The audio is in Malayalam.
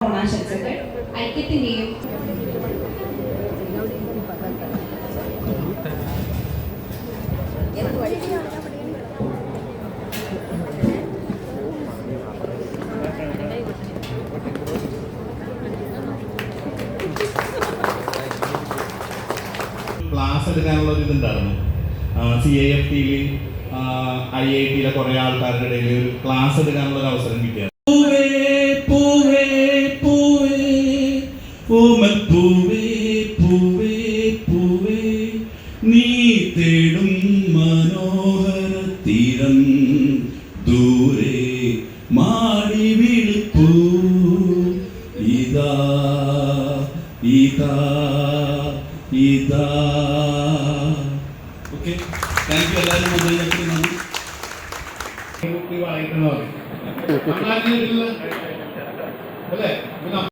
ഓണാശംസകൾ. ഐക്യത്തിന്റെയും ക്ലാസ് എടുക്കാനുള്ള ഒരു ഇതുണ്ടായിരുന്നു. CIFTയിൽ IITയിലെ കുറേ ആൾക്കാരുടെ ഇടയിൽ ഒരു ക്ലാസ് എടുക്കാനുള്ള ഒരു അവസരം കിട്ടിയത്. നീ തേടും മനോഹര തീരം ദൂരെ മാടി വിളിപ്പൂ ഇതാ ഇതാ ഇതാ. Okay, thank you. എല്ലാവരും വായിക്കണോ അല്ലേ?